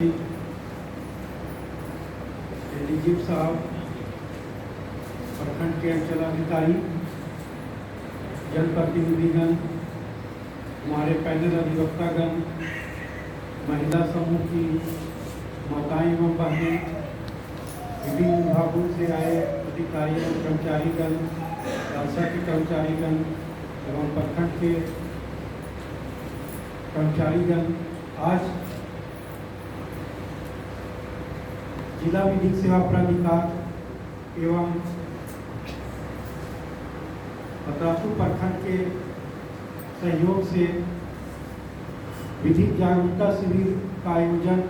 DGP साहब, प्रखंड के अंचलाधिकारी, जनप्रतिनिधिगण, हमारे पैनल अधिवक्तागण, महिला समूह की माताएं एवं बहनें, विभिन्न विभागों से आए अधिकारी एवं कर्मचारीगण, शासक के कर्मचारीगण एवं प्रखंड के कर्मचारीगण, आज जिला विधिक सेवा प्राधिकार एवं पतरातू प्रखंड के सहयोग से विधिक जागरूकता शिविर का आयोजन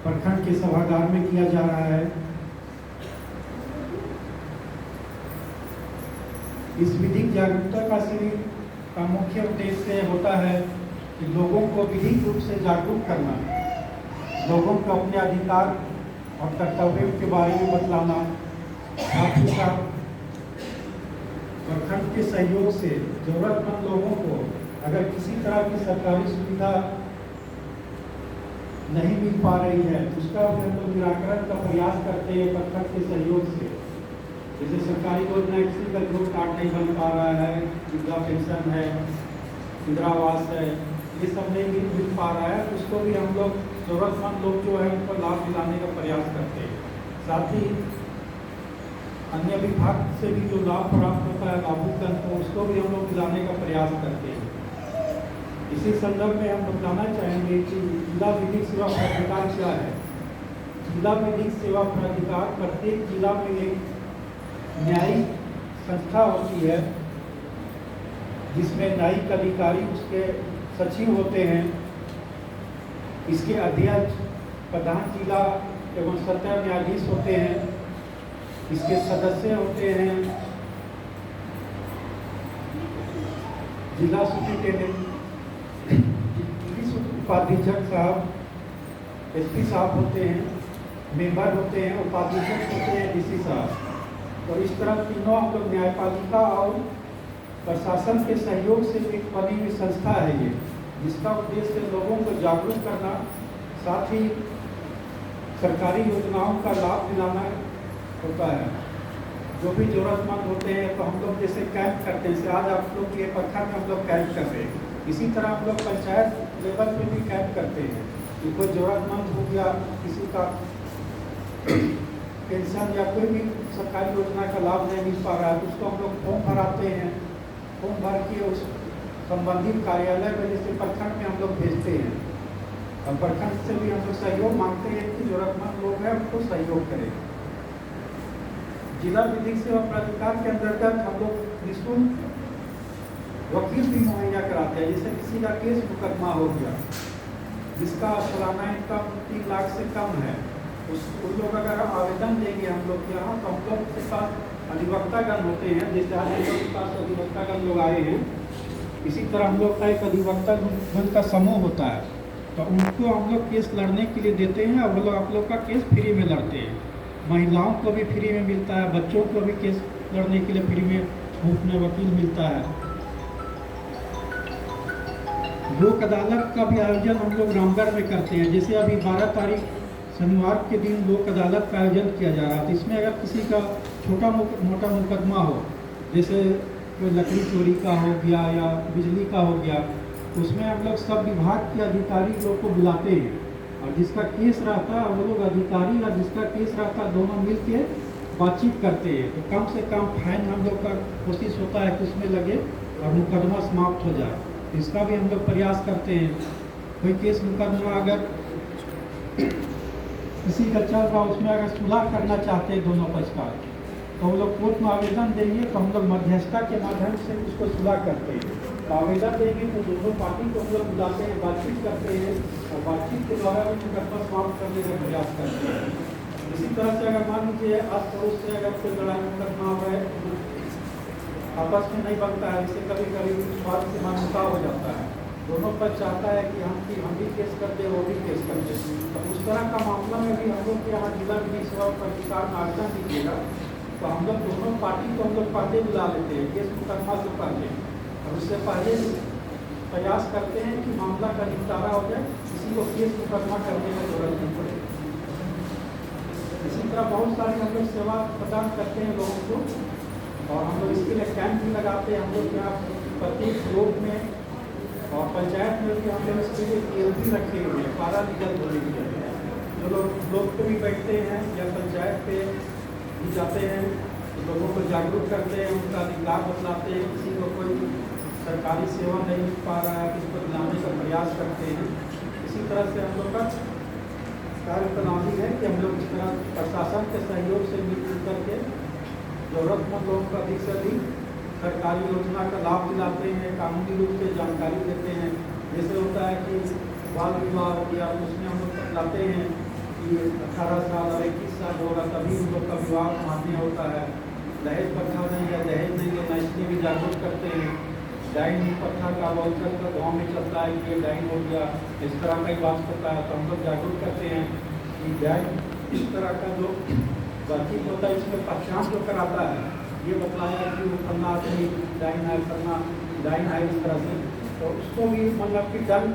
प्रखंड के सभागार में किया जा रहा है। इस विधिक जागरूकता का शिविर का मुख्य उद्देश्य होता है कि लोगों को विधिक रूप से जागरूक करना, लोगों को अपने अधिकार और कर्तव्यों के बारे में बतलाना, साथ ही साथ प्रखंड के सहयोग से जरूरतमंद लोगों को अगर किसी तरह की सरकारी सुविधा नहीं मिल पा रही है तो उसका भी हम लोग निराकरण का प्रयास करते हैं प्रखंड के सहयोग से। जैसे सरकारी योजना किसी का ग्रुप कार्ड नहीं बन पा रहा है, वृद्धा पेंशन है, इंदिरा आवास है, ये सब नहीं मिल पा रहा है तो उसको भी हम लोग जरूरतमंद लोग जो है उनको लाभ दिलाने का प्रयास करते हैं। साथ ही अन्य विभाग से भी जो लाभ प्राप्त होता है लाभुकगण को, उसको भी हम लोग दिलाने का प्रयास करते हैं। इसी संदर्भ में हम बताना चाहेंगे कि जिला विधिक सेवा प्राधिकार क्या है। जिला विधिक सेवा प्राधिकार प्रत्येक जिला में एक न्यायिक संस्था होती है जिसमें न्यायिक अधिकारी उसके सचिव होते हैं। इसके अध्यक्ष प्रधान जिला एवं सत्र न्यायाधीश होते हैं। इसके सदस्य होते हैं जिला सुप्रिंटेंडेंट, उपाधीक्षक साहब, एसपी साहब होते हैं, मेंबर होते हैं, उपाधीक्षक होते हैं, डीसी साहब। तो इस तरह तीनों हम लोग न्यायपालिका और प्रशासन के सहयोग से एक बनी हुई संस्था है ये, जिसका उद्देश्य लोगों को जागरूक करना, साथ ही सरकारी योजनाओं का लाभ दिलाना होता है। जो भी जरूरतमंद होते हैं तो हम लोग जैसे कैंप करते हैं, जैसे आज आप लोग के प्रखंड में हम लोग कैंप कर रहे हैं, इसी तरह हम लोग पंचायत लेवल पे भी कैंप करते हैं कि कोई जरूरतमंद हो गया, किसी का पेंशन या कोई भी सरकारी योजना का लाभ नहीं मिल पा रहा है तो उसको हम लोग फॉर्म भराते हैं। फॉर्म भर के उस संबंधित कार्यालय में जैसे प्रखंड में हम लोग भेजते हैं और प्रखंड से भी हम लोग सहयोग मांगते हैं कि जरूरतमंद लोग हैं उनको सहयोग करें। जिला विधिक सेवा प्राधिकार के अंतर्गत हम लोग निःशुल्क वकील भी मुहैया कराते हैं। जैसे किसी का केस मुकदमा हो गया जिसका सालाना इनकम 3 लाख से कम है, उन लोग अगर आवेदन देंगे हम लोग के यहाँ तो हम लोग के पास अधिवक्तागण होते हैं। जैसे आज हम लोग के पास अधिवक्तागण लोग आए हैं, इसी तरह हम लोग का एक अधिवक्तागण का समूह होता है तो उनको हम लोग केस लड़ने के लिए देते हैं और वो लोग आप लोग का केस फ्री में लड़ते हैं। महिलाओं को भी फ्री में मिलता है, बच्चों को भी केस लड़ने के लिए फ्री में मुफ्त में वकील मिलता है। लोक अदालत का भी आयोजन हम लोग रामगढ़ में करते हैं। जैसे अभी 12 तारीख शनिवार के दिन लोक अदालत का आयोजन किया जा रहा है तो इसमें अगर किसी का छोटा मोटा मुकदमा हो, जैसे कोई लकड़ी चोरी का हो गया या बिजली का हो गया, तो उसमें हम लोग सब विभाग के अधिकारी लोग को बुलाते हैं और जिसका केस रहता है वो लोग अधिकारी और जिसका केस रहता है दोनों मिल के बातचीत करते हैं। तो कम से कम फाइन हम लोग का कोशिश होता है कि उसमें लगे और मुकदमा समाप्त हो जाए। इसका भी हम लोग प्रयास करते हैं। कोई केस मुकदमा अगर किसी का चल रहा उसमें अगर सुलह करना चाहते हैं दोनों पक्षकार तो वो लोग कोर्ट में आवेदन देंगे तो हम लोग मध्यस्थता के माध्यम से उसको सुलह करते हैं। तो आवेदन देंगे तो दोनों पार्टी को हम लोग बुलाते हैं, बातचीत करते हैं और बातचीत के द्वारा भी मुकदमा समाप्त करने का प्रयास करते हैं। इसी तरह से अगर मान लीजिए आस पड़ोस से अगर कोई लड़ाई मुकदमा हो है आपस में नहीं बनता है, इससे कभी कभी बात से मनमुटाव हो जाता है, दोनों पक्ष चाहता है कि हम भी केस करते वो भी केस करते। तो उस तरह का मामला में भी हम लोग के यहाँ जिला विधिक सेवा प्राधिकार में आवेदन दीजिएगा तो हम लोग दोनों पार्टी को हम लोग पहले बुला लेते हैं केस मुकदमा से पहले। और उससे पहले प्रयास करते हैं कि मामला का निपटारा हो जाए, किसी को केस मुकदमा करने की जरूरत नहीं पड़े। इसी तरह बहुत सारी हम लोग सेवा प्रदान करते हैं लोगों को, और हम लोग इसके लिए कैंप भी लगाते हैं। हम लोग यहाँ प्रत्येक ब्लॉक में और पंचायत में भी हम लोग इसके लिए PLC रखे हुए हैं, पारा लीगल बोले हुए हैं। जो लोग ब्लॉक पे भी बैठते हैं या पंचायत पे भी जाते हैं, तो लोगों को जागरूक करते हैं, उनका अधिकार बतलाते हैं। किसी को कोई सरकारी सेवा नहीं मिल पा रहा है, इसको दिलाने का प्रयास करते हैं। इसी तरह से हम लोग का कार्य प्रणाली है कि हम लोग इस तरह प्रशासन के सहयोग से मिलजुल करके जरूरतमंद लोगों को अधिक से अधिक सरकारी योजना का लाभ दिलाते हैं, कानूनी रूप से जानकारी देते हैं। जैसे होता है कि बाल विवाह हो गया, उसमें हम लोग बतलाते हैं कि 18 साल और 21 साल होगा तभी उन लोग का विवाह मान्य होता है। दहेज प्रथा नहीं है, दहेज नहीं है, इसलिए भी जागरूक करते हैं। डाइन प्रथा का बहुत गाँव में चलता है कि डाइन हो गया, इस तरह का ही बात होता है, तो हम लोग जागरूक करते हैं कि डाइन इस तरह का जो बातचीत होता है इसमें पहचान जो कराता है, ये बतलाया कि वो फलना आदमी डाइन है, फलना डाइन है, इस तरह से तो उसको भी मतलब कि दंड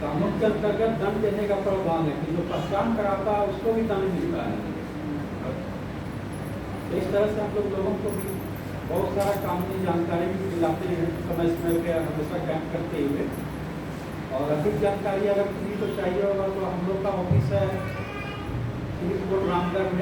कानून के अंतर्गत दंड देने का प्रावधान है कि जो पहचान कराता है उसको भी दंड मिलता है। तो इस तरह से हम लोगों को भी बहुत सारा कानूनी जानकारी भी दिलाते हैं समय समय पे, हमेशा कैंप करते हुए। और अधिक जानकारी अगर किसी को चाहिए होगा तो हम लोग का ऑफिस है सिविल कोर्ट रामगढ़ में।